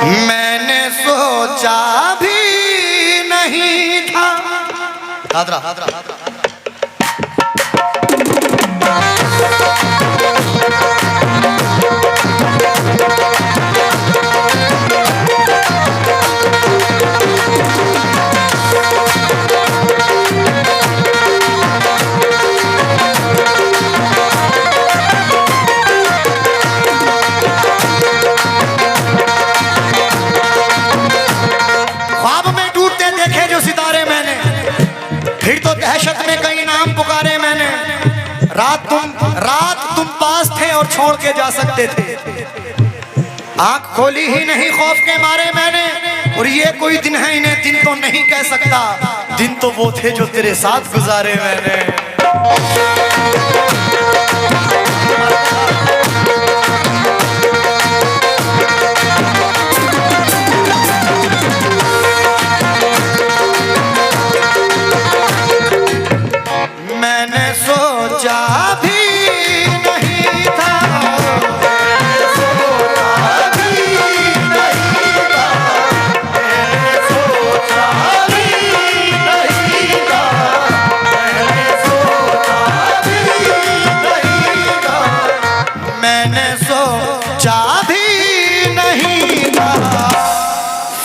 मैंने सोचा भी नहीं था। हादरा फिर तो दहशत में कई नाम पुकारे मैंने। रात तुम पास थे और छोड़ के जा सकते थे। आंख खोली ही नहीं खौफ के मारे मैंने। और ये कोई दिन है इन्हें दिन तो नहीं कह सकता। दिन तो वो थे जो तेरे साथ गुजारे मैंने।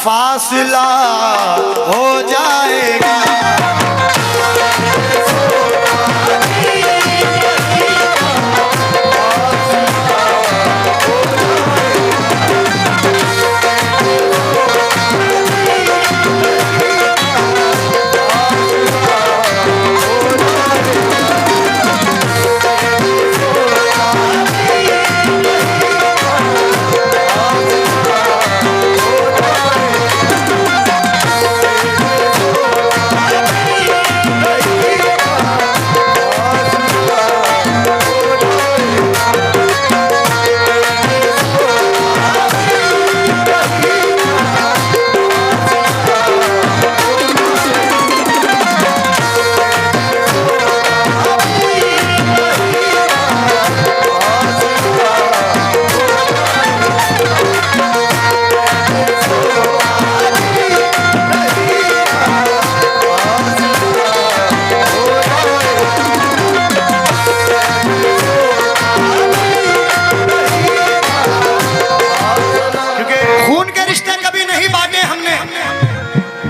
फासला हो जाएगा।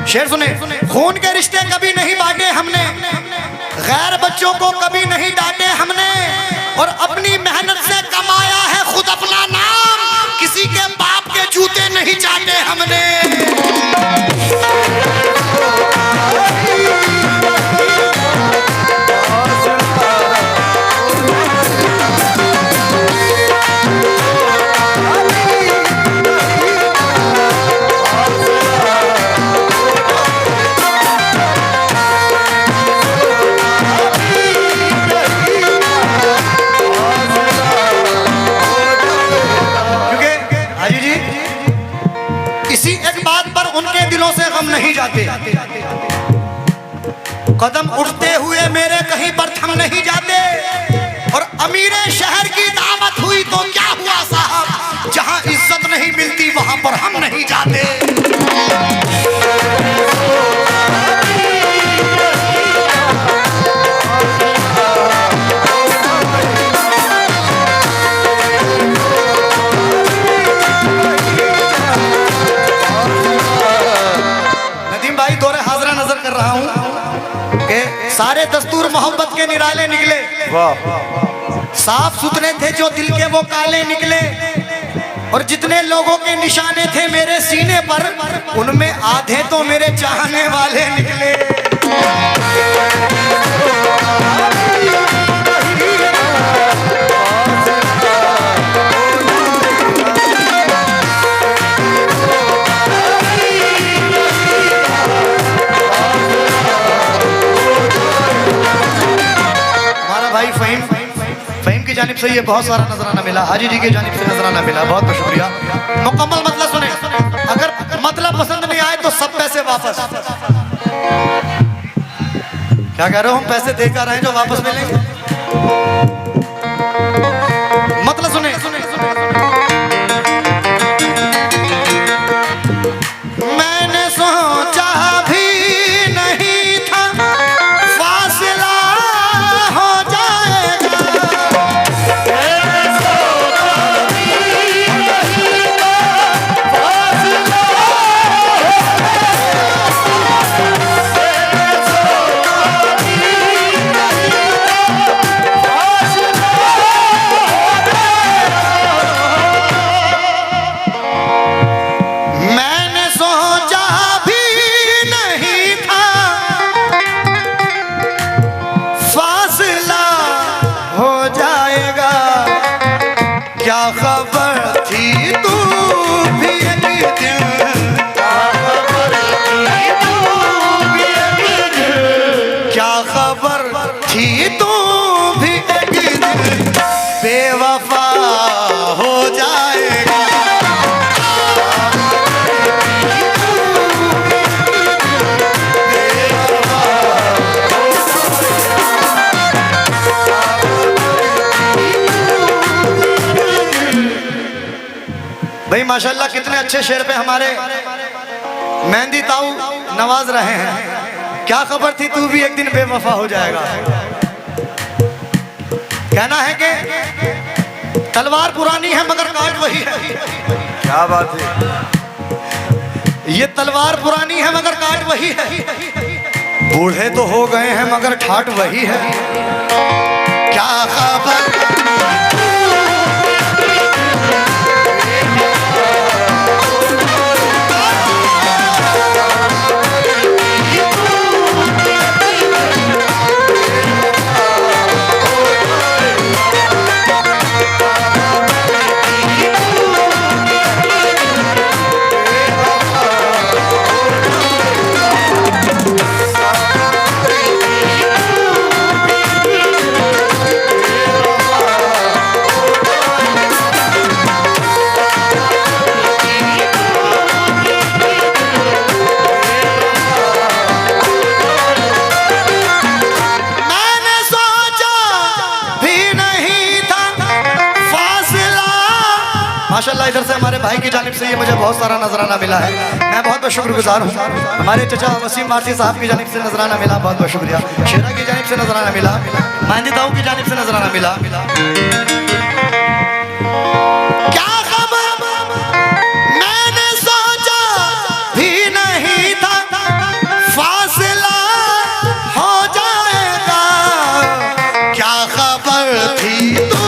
शेर सुने, खून के रिश्ते कभी नहीं बांटे हमने। गैर बच्चों को कभी नहीं डांटे हमने। और अपनी मेहनत से कमाया है खुद अपना नाम। किसी के बाप के जूते नहीं चाटे हमने। नहीं जाते कदम उठते हुए मेरे कहीं पर थम नहीं जाते। और अमीरे शहर की दावत हुई तो क्या हुआ साहब। जहां इज्जत नहीं मिलती वहां पर हम नहीं जाते। सारे दस्तूर मोहब्बत के निराले निकले। साफ सुथरे थे जो दिल के वो काले निकले। और जितने लोगों के निशाने थे मेरे सीने पर उनमें आधे तो मेरे चाहने वाले निकले। फहीम की जानिब से ये बहुत सारा नजराना मिला। हाजी जी की जानिब से नजराना मिला। बहुत बहुत शुक्रिया। मुकम्मल मतलब सुने। अगर मतलब पसंद नहीं आए तो सब पैसे वापस। क्या कह रहे हो, हम पैसे देकर आए जो वापस मिलेंगे। मतलब सुने, सुने, सुने, सुने। भाई माशाल्लाह कितने अच्छे शेर पे हमारे मेहंदी ताऊ नवाज रहे हैं। क्या खबर थी तू भी एक दिन बेवफा हो जाएगा। कहना है कि तलवार पुरानी है मगर काट वही है। क्या बात है। ये तलवार पुरानी है मगर काट वही है। बूढ़े तो हो गए हैं मगर ठाट वही है। क्या खबर माशाल्लाह। इधर से हमारे भाई की जानिब से ये मुझे बहुत सारा नजराना मिला है। मैं बहुत बहुत शुक्रगुजार हूँ। हमारे चचा वसीम भारती साहब की जानिब से नजराना मिला, बहुत बहुत शुक्रिया। शेरा की जानिब से नजराना मिला, मेहंदी ताऊ की जानिब से नजराना मिला। क्या खबर मैंने सोचा भी नहीं था फासला हो जाएगा। क्या खबर थी तू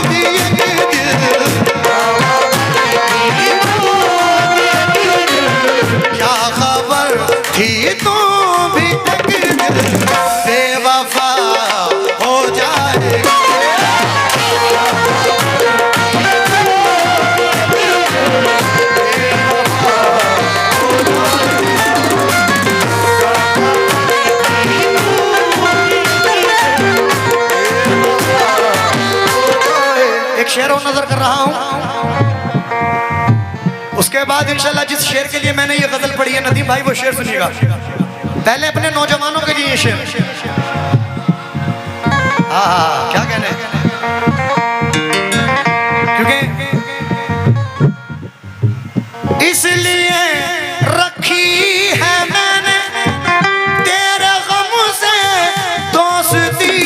भी थी तू भी बेवफा हो जाएगा। एक शेर और नजर कर रहा हूं, उसके बाद इंशाल्लाह जिस शेर के लिए मैंने ये गजल पढ़ी है नदीम भाई वो शेर सुनिएगा। पहले अपने नौजवानों के लिए शेर। हाँ क्या कहने, क्योंकि इसलिए रखी है मैंने तेरे गम से दोस्ती।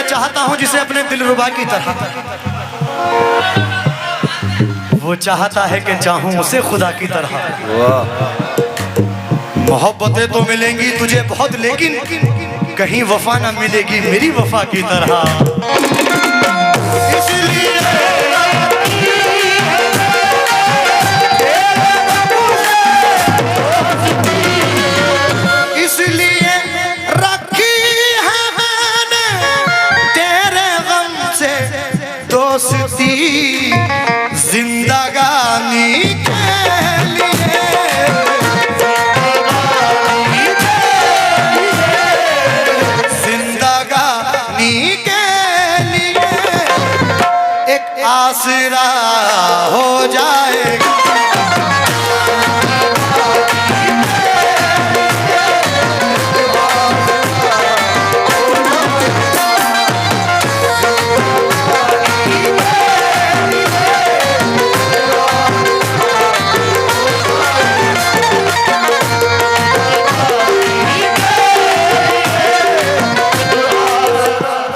चाहता हूं जिसे अपने दिलरुबा की तरह, वो चाहता है कि चाहूं उसे खुदा की तरह। मोहब्बतें तो मिलेंगी तुझे बहुत लेकिन कहीं वफा ना मिलेगी मेरी वफा की तरह। इसलिए रखी है मैंने तेरे गम से दोस्ती जिंदगानी के लिए। जिंदगानी के लिए एक आसरा हो जाएगा।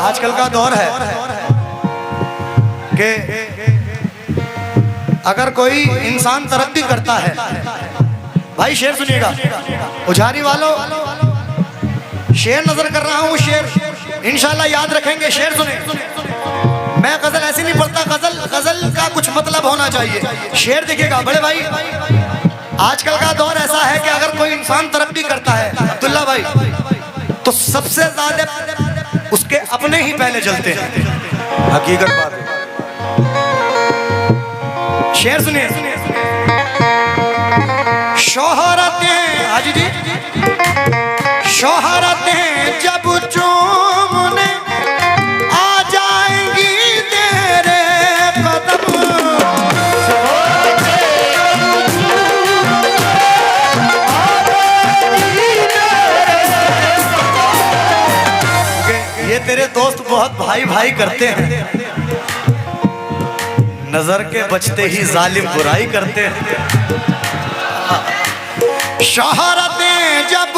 आजकल का दौर है कि अगर कोई इंसान तरक्की करता है, भाई शेर सुनिएगा उजारी वालों, शेर नजर कर रहा हूँ, शेर इंशाल्लाह याद रखेंगे। शेर सुने, मैं गजल ऐसी नहीं पढ़ता, गजल का कुछ मतलब होना चाहिए। शेर देखिएगा बड़े भाई, आजकल का दौर ऐसा है कि अगर कोई इंसान तरक्की करता है अब्दुल्ला भाई, तो सबसे ज्यादा उसके अपने ही पहले चलते हैं। हकीकत बात है। शेर सुनिए, शोहरतें हाजी जी, शोहरतें जब चूमने आ जाएंगी तेरे कदम। दोस्त बहुत भाई भाई करते हैं, नजर के बचते ही जालिम बुराई करते हैं। शोहरतें जब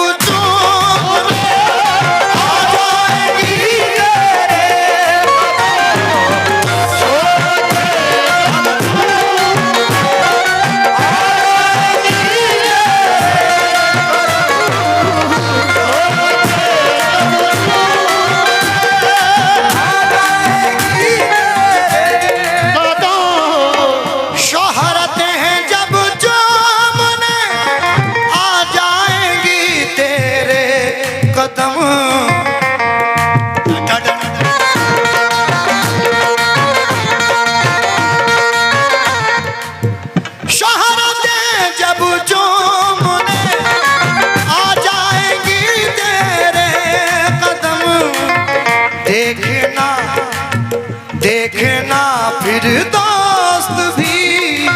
देखना फिर दोस्त भी,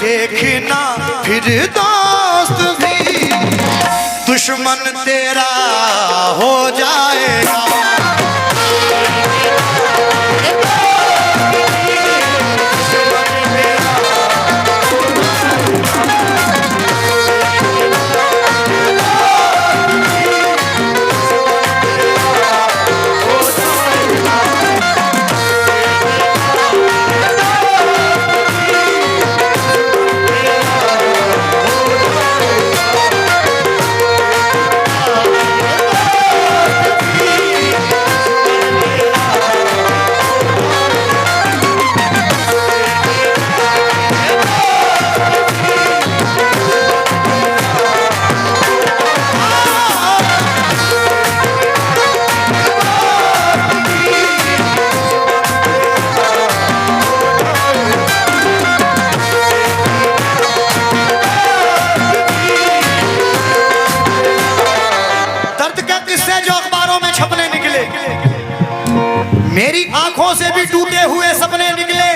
देखना फिर दोस्त भी दुश्मन तेरा हो जाएगा। मेरी आंखों से भी टूटे हुए सपने निकले,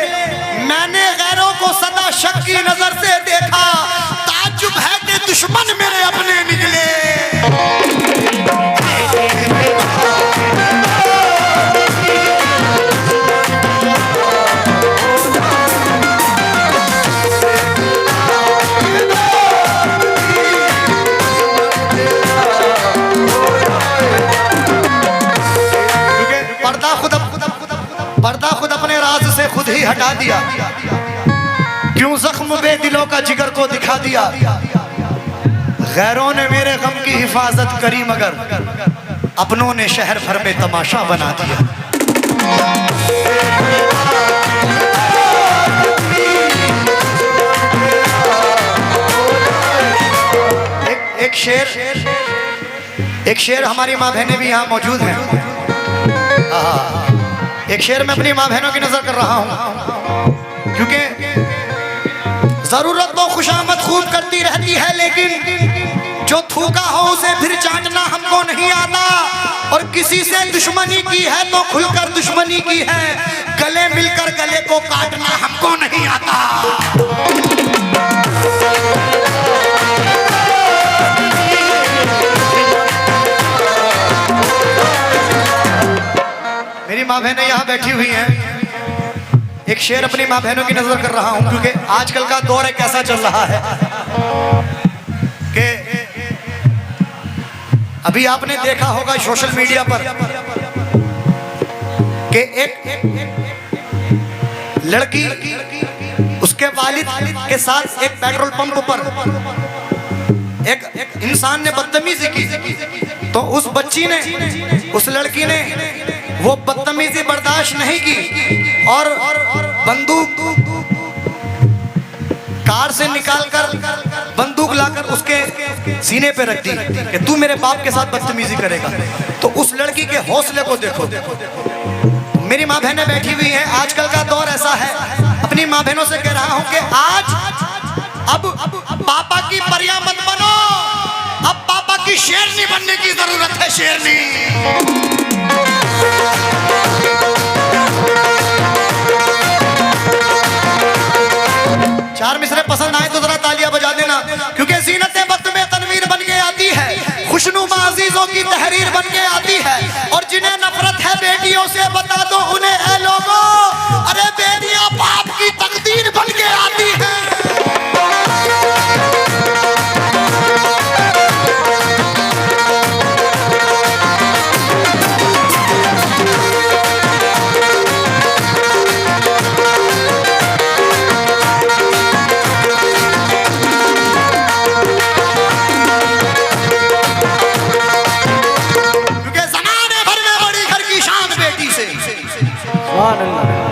मैंने गैरों को सदा शक की नजर से देखा, ताज्जुब है कि दुश्मन मेरे अपने निकले। पर्दा खुद अपने राज से खुद ही हटा दिया, क्यों जख्म बेदिलों का जिगर को दिखा दिया। गैरों ने मेरे गम की हिफाजत करी मगर अपनों ने शहर भर में तमाशा बना दिया। एक शेर हमारी माँ बहनें भी यहाँ मौजूद हैं। एक शेर में अपनी माँ बहनों की नजर कर रहा हूं, क्योंकि जरूरत तो खुशामद खूब करती रहती है, लेकिन जो थूका हो उसे फिर चाटना हमको नहीं आता। और किसी से दुश्मनी की है तो खुलकर दुश्मनी की है, गले मिलकर गले को काटना हमको नहीं आता। मेरी माँ बहनें यहाँ बैठी हुई हैं, एक शेर अपनी माँ बहनों की नजर कर रहा हूँ, क्योंकि आजकल का दौर एक ऐसा चल रहा है कि अभी आपने देखा होगा सोशल मीडिया पर कि एक लड़की उसके वालिद के साथ एक पेट्रोल पंप पर एक इंसान ने बदतमीजी की, तो उस बच्ची ने, उस लड़की ने वो बदतमीजी बर्दाश्त नहीं की और बंदूक कार से निकालकर बंदूक लाकर उसके सीने पे रख दी कि तू मेरे बाप के साथ बदतमीजी करेगा। तो उस लड़की के हौसले को देखो। मेरी माँ बहनें बैठी हुई हैं, आजकल का दौर ऐसा है, अपनी माँ बहनों से कह रहा हूं कि आज अब पापा की परिया मत बनो, अब पापा की शेरनी बनने की जरूरत है। शेरनी चार मिसरे पसंद आए तो जरा तालियां बजा देना, क्योंकि ज़ीनत-ए-वक्त में तनवीर बन के आती है। की तहरीर बन के आती है। और जिन्हें नफरत है बेटियों से बता दो उन्हें, ऐ लोगों, अरे बेटियां बाप की तकदीर बन के आती है।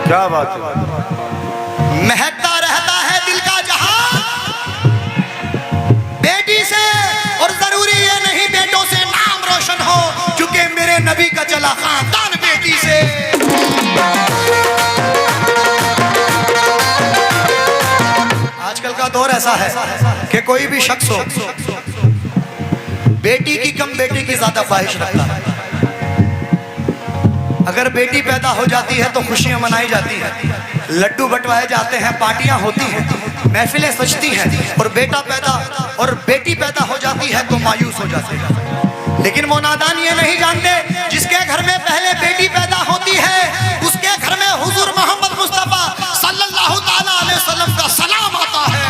क्या बात है? महकता रहता है दिल का जहां बेटी से, और जरूरी ये नहीं बेटों से नाम रोशन हो, क्योंकि मेरे नबी का चला खानदान बेटी से। आजकल का दौर ऐसा है कि कोई भी शख्स हो बेटी की कम बेटी की ज्यादा ख्वाहिश रखता है। अगर बेटी पैदा हो जाती है तो खुशियां मनाई जाती हैं, लड्डू बंटवाए जाते हैं, पार्टियां होती हैं, महफिलें सजती हैं। और बेटी पैदा हो जाती है तो मायूस हो जाते हैं। लेकिन वो नादान ये नहीं जानते जिसके घर में पहले बेटी पैदा होती है उसके घर में हुजूर मोहम्मद मुस्तफा सल्लल्लाहु ताला अलैहि वसल्लम का सलाम आता है।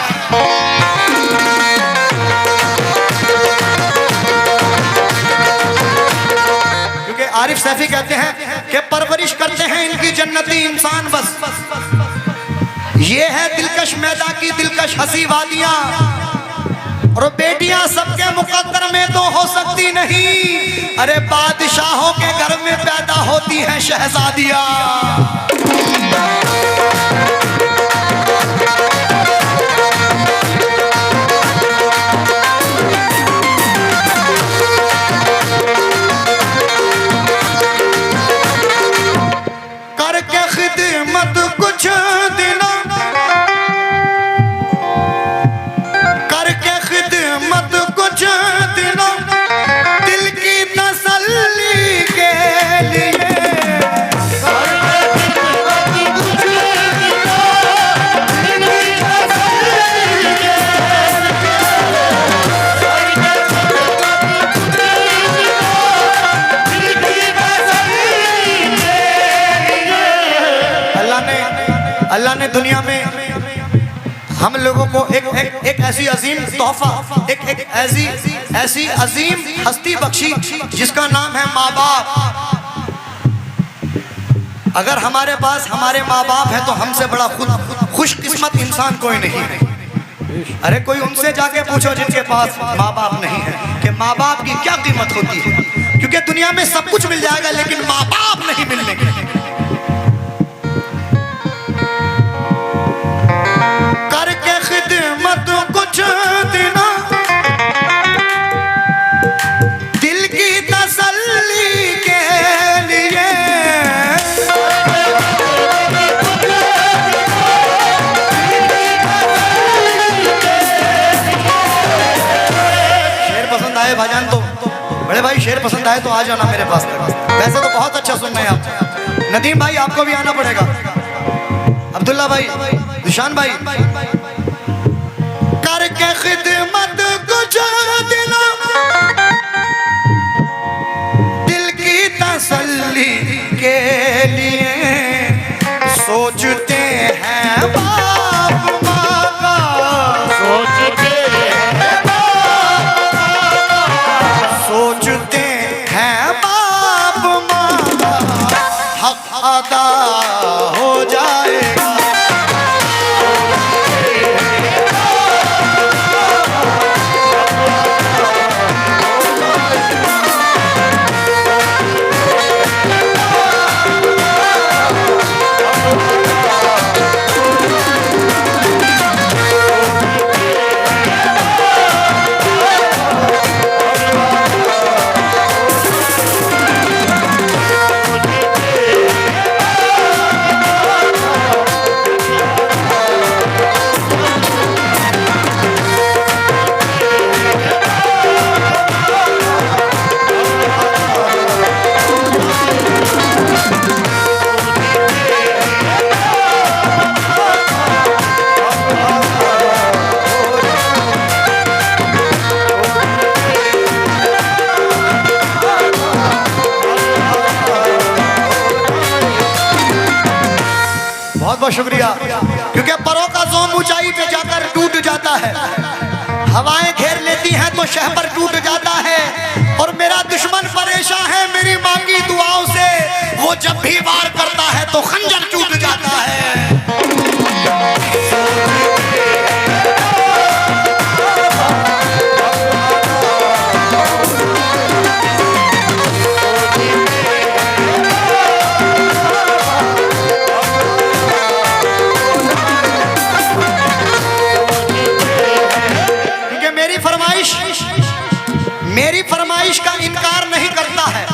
आरिफ सैफी कहते हैं कि परवरिश करते हैं इनकी जन्नती इंसान बस। ये है दिलकश मैदा की दिलकश हंसी वादियां, और बेटियां सबके मुकद्दर में तो हो सकती नहीं, अरे बादशाहों के घर में पैदा होती हैं शहजादियां। अल्लाह ने दुनिया में हम लोगों को एक ऐसी अजीम तोहफा, एक ऐसी अजीम हस्ती बख्शी जिसका नाम है माँ बाप। अगर हमारे पास हमारे माँ बाप है तो हमसे बड़ा खुशकिस्मत इंसान कोई नहीं है। अरे कोई उनसे जाके पूछो जिनके पास माँ बाप नहीं है कि माँ बाप की क्या कीमत होती है, क्योंकि दुनिया में सब कुछ मिल जाएगा लेकिन माँ बाप नहीं मिलने। करके खिदमत कुछ दिनों दिल की तसल्ली के लिए, शेर पसंद आए भाईजान तो बड़े भाई, शेर पसंद आए तो आ जाना मेरे पास। वैसे तो बहुत अच्छा सुन रहे हैं आप। नदीम भाई आपको भी आना पड़ेगा, अब्दुल्ला भाई, निशान भाई। करके खिदमत कुछ दिनों दिल की तसल्ली के लिए, सोचते हैं बाप माँ का, सोचते हैं बाप माँ का हक अदा हो जाएगा। बहुत शुक्रिया। क्योंकि परों का ज़ोम ऊंचाई पे जाकर टूट जाता है, हवाएं घेर लेती हैं तो शहपर टूट जाता है। और मेरा दुश्मन परेशान है मेरी मांगी दुआओं से, वो जब भी वार करता है तो खंजर टूट जाता है। मेरी फरमाइश का इनकार नहीं करता है,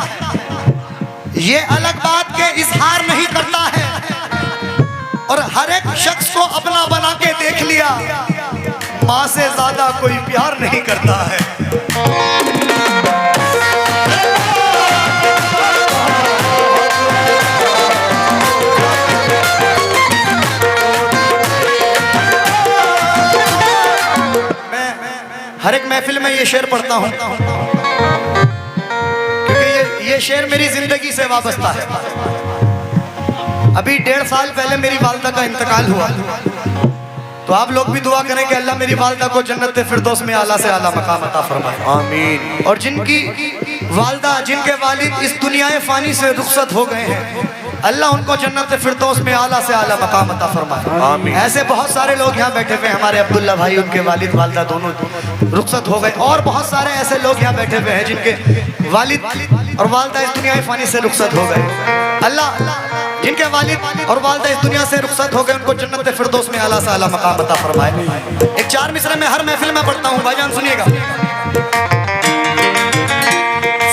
ये अलग बात के इजहार नहीं करता है। और हर एक शख्स को अपना बना के देख लिया, माँ से ज्यादा कोई प्यार नहीं करता है। हर एक महफिल में ये शेर पढ़ता हूँ क्योंकि ये शेर मेरी जिंदगी से वाबस्ता है। अभी 1.5 साल पहले मेरी वालदा का इंतकाल हुआ, तो आप लोग भी दुआ करें कि अल्लाह मेरी वालदा को जन्नत फिरदौस में आला से आला मकाम अता फरमाए, आमीन। और जिनकी वालदा जिनके वालिद इस दुनिया फानी से रुखसत हो गए हैं, अल्लाह उनको जन्नत फिरदौस में आला से आला मकाम अता फरमाए, आमीन। ऐसे बहुत सारे लोग यहाँ बैठे हुए हैं, हमारे अब्दुल्ला भाई उनके वालिद वालदा दोनों रुखसत हो गए, और बहुत सारे ऐसे लोग यहाँ बैठे हुए हैं जिनके वालिद और वालदा इस दुनिया फानी से रुखसत हो गए। अल्लाह जिनके वालिद और वालदा इस दुनिया से रुखसत हो गए उनको जन्नत फिरदौस में आला से आला मकाम अता फरमाए। एक 4 मिसरे में हर महफिल में पढ़ता हूँ, भाईजान सुनिएगा।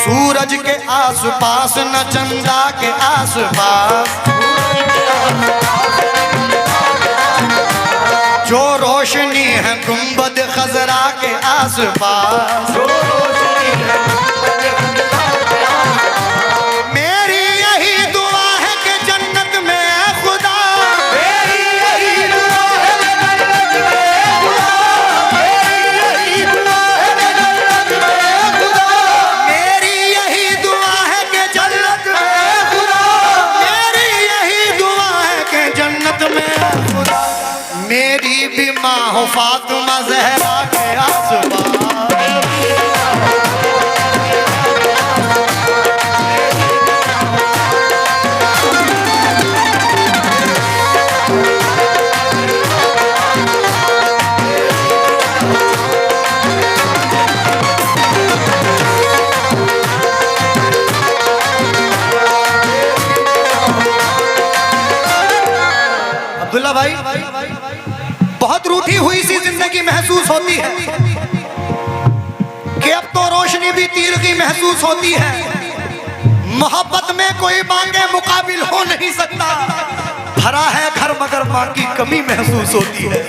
सूरज के आसपास न चंदा के आसपास, जो रोशनी है गुंबद खजरा के आसपास, मेरी यही दुआ है कि जन्नत में खुदा, मेरी यही दुआ है कि जन्नत में खुदा, मेरी यही दुआ है कि जन्नत में खुदा, मेरी यही दुआ है कि जन्नत में खुदा, मेरी यही दुआ है कि जन्नत में खुदा मेरी भी माँ हो फातिमा ज़हरा के आसपास। अब्दुल्ला भाई, बहुत रूठी हुई सी जिंदगी महसूस होती है कि अब तो रोशनी भी तीर की महसूस होती है। मोहब्बत में कोई मांगे मुकाबिल हो नहीं सकता, भरा है घर मगर मां की कमी महसूस होती है।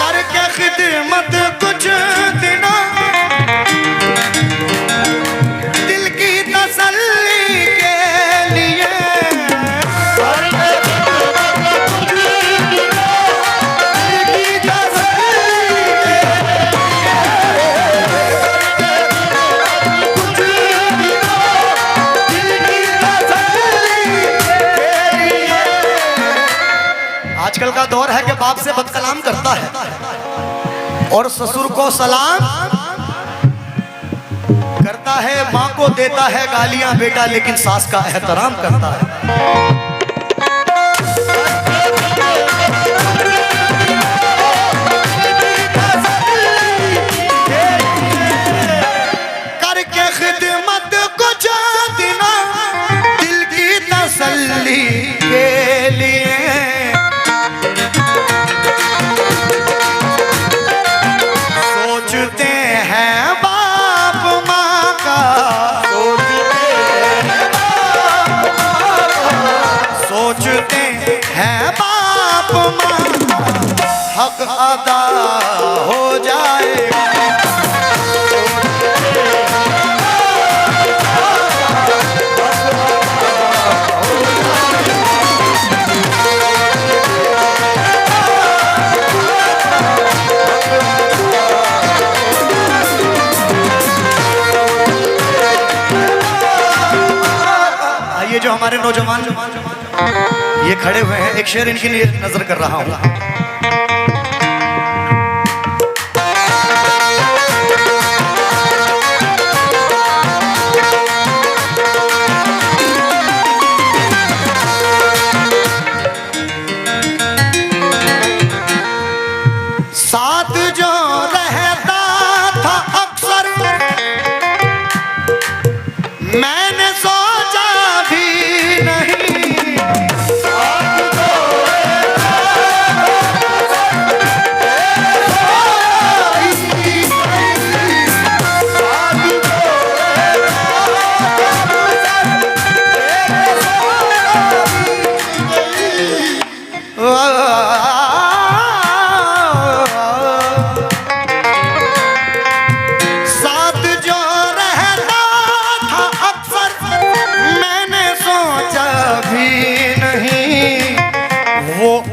करके खिदमत कुछ दिनों आजकल का दौर है कि बाप से बदकलाम करता है और ससुर को सलाम करता है, माँ को देता है गालियां बेटा लेकिन सास का एहतराम करता है। करके खिदमत कुछ दिनों दिल की तसल्ली के लिए, सोचते हैं बाप माँ का, सोचते हैं बाप माँ, हक अदा हो जाएगा। जो हमारे नौजवान ये खड़े हुए हैं, एक शेर इनके लिए नजर कर रहा हूँ। साथ जो रहता था अक्सर मैंने सोचा भी नहीं,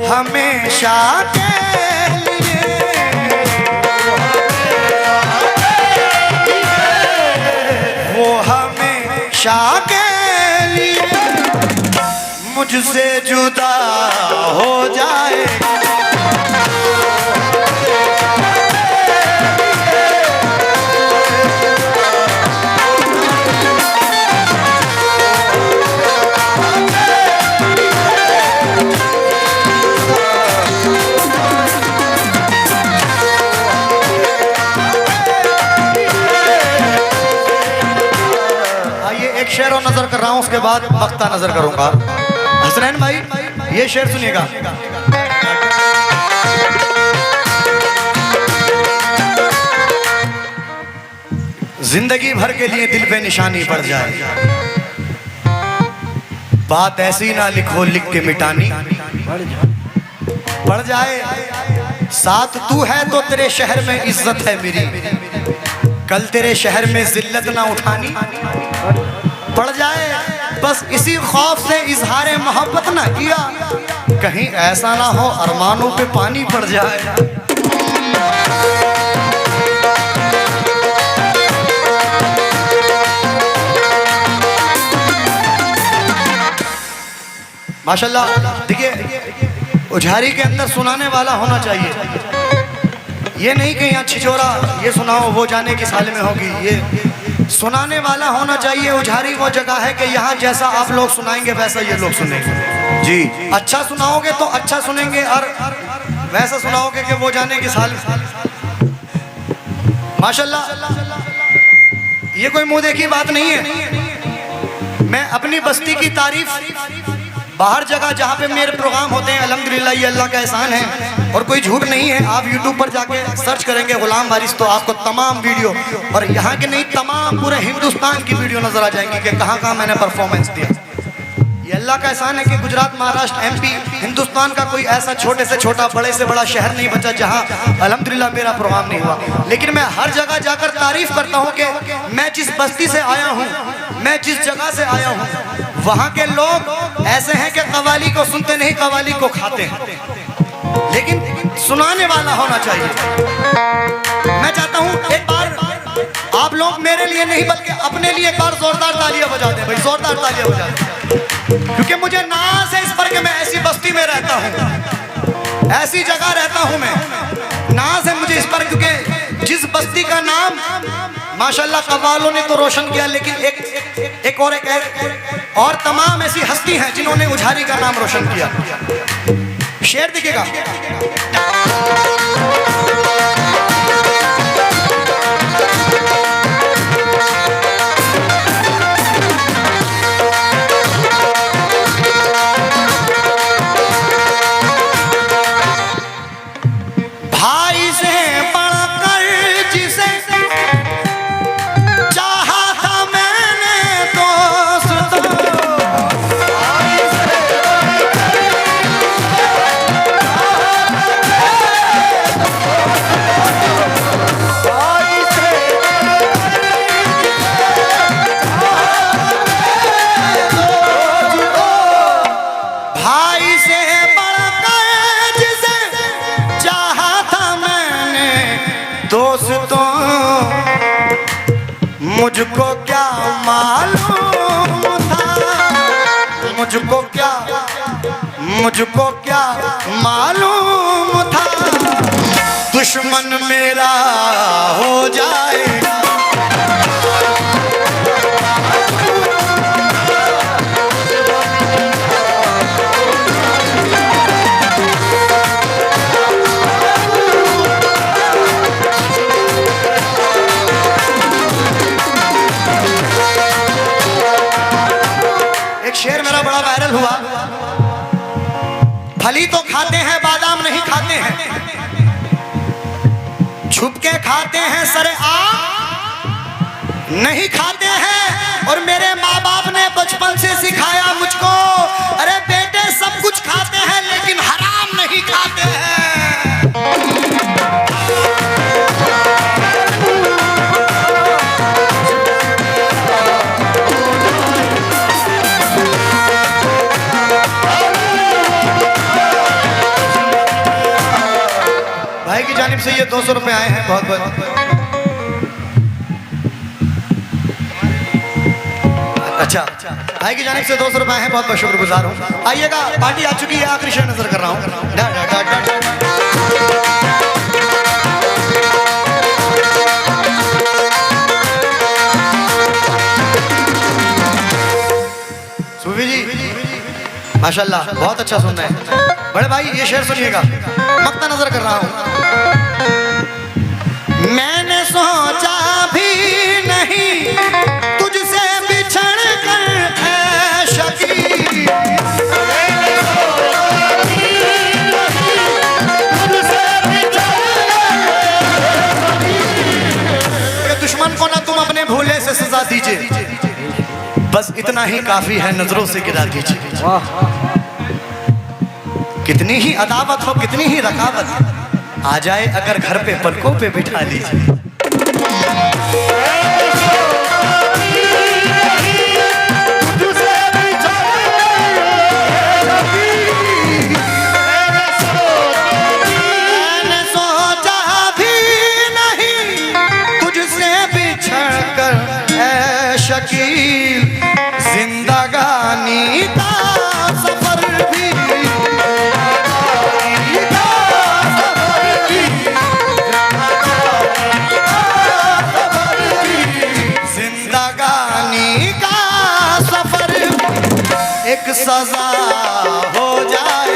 हमेशा के लिए, वो हमेशा के लिए मुझसे जुदा हो जाए। शेर और नजर कर रहा हूं, उसके बाद मक्ता नजर करूंगा। हसनैन भाई ये शेर सुनिएगा। जिंदगी भर के लिए दिल पे निशानी पड़ जाए, बात ऐसी ना लिखो लिख के मिटानी पड़ जाए। साथ तू है तो तेरे शहर में इज्जत है मेरी, कल तेरे शहर में जिल्लत ना उठानी पड़ जाए। बस इसी खौफ से इजहारे मोहब्बत ना किया, कहीं ऐसा ना हो अरमानों पे पानी पड़ जाए। माशाल्लाह देखिए, उझारी के अंदर सुनाने वाला होना चाहिए। ये नहीं कि यहाँ छिछोरा ये सुनाओ वो जाने की साल में होगी, ये सुनाने वाला होना चाहिए। उझारी वो जगह है कि यहाँ जैसा आप लोग सुनाएंगे वैसा ये लोग सुनेंगे जी। अच्छा सुनाओगे तो अच्छा सुनेंगे, और वैसा सुनाओगे कि वो जाने की साल। माशाल्लाह ये कोई मुंह देखी बात नहीं है। मैं अपनी बस्ती की तारीफ बाहर जगह जहाँ पे मेरे प्रोग्राम होते हैं, अल्हम्दुलिल्लाह ये अल्लाह का एहसान है और कोई झूठ नहीं है। आप यूट्यूब पर जाके सर्च करेंगे गुलाम वारिस तो आपको तमाम वीडियो, और यहाँ के नहीं तमाम पूरे हिंदुस्तान की वीडियो नजर आ जाएंगी कि कहाँ कहाँ मैंने परफॉर्मेंस दिया। ये अल्लाह का एहसान है कि गुजरात, महाराष्ट्र, एमपी, हिंदुस्तान का कोई ऐसा छोटे से छोटा बड़े से बड़ा शहर नहीं बचा जहाँ अल्हम्दुलिल्लाह मेरा प्रोग्राम नहीं हुआ। लेकिन मैं हर जगह जाकर तारीफ करता हूँ कि मैं जिस बस्ती से आया हूँ, मैं जिस जगह से आया हूँ, वहाँ के लोग ऐसे हैं कि कव्वाली को सुनते नहीं, कव्वाली को खाते हैं। लेकिन सुनाने वाला होना चाहिए। मैं चाहता हूँ एक बार आप लोग मेरे लिए नहीं बल्कि अपने लिए एक बार जोरदार तालियां बजा दें भाई, जोरदार तालियां बजा दें। क्योंकि मुझे नाज है इस पर कि मैं ऐसी बस्ती में रहता हूँ, ऐसी जगह रहता हूँ मैं। नाज है मुझे इस पर क्योंकि जिस बस्ती का नाम माशाल्लाह कव्वालों ने तो रोशन किया, लेकिन एक और तमाम ऐसी हस्ती हैं जिन्होंने उझारी का नाम रोशन किया। शेर दिखेगा। भाई से बढ़कर जिसे चाहा था मैंने दोस्त, भाई से बढ़कर जिसे चाहा था मैंने दोस्तों, मुझको क्या मालूम था मुझको क्या मालूम था दुश्मन मेरा हो जाएगा। एक शेर मेरा बड़ा वायरल हुआ, फली तो खाते हैं बादाम नहीं खाते हैं, छुप के खाते हैं सरे आम नहीं खाते हैं। और मेरे माँ बाप ने बचपन से सिखाया मुझको, अरे बेटे सब कुछ खाते हैं लेकिन हराम नहीं खाते हैं। भाई की जानिब से ये 200 रुपए आए हैं, बहुत बहुत। अच्छा, भाई की जानिब से 200 रुपए आए हैं, बहुत बहुत शुक्रगुजार हूँ। आइएगा, पार्टी आ चुकी है, आखिरी शेर नजर कर रहा हूँ। डा, डा, डा, डा, डा। सूफी जी माशाल्लाह बहुत अच्छा सुन रहे हैं। बड़े भाई ये शेर सुनिएगा, मक्ता नजर कर रहा हूं। मैंने सोचा भी नहीं तुझसे बिछड़ कर है शकील, दुश्मन को ना तुम अपने भूले से सजा दीजिए, बस इतना ही काफी है, नजरों से गिरा दीजिए। कितनी ही अदावत हो, कितनी ही रकावत आ जाए, अगर घर पे पलकों पे बिठा लीजिए। मैंने सोचा भी नहीं तुझसे बिछड़ कर है शकील, जिंदगानी का सफर भी एक सजा हो जाए।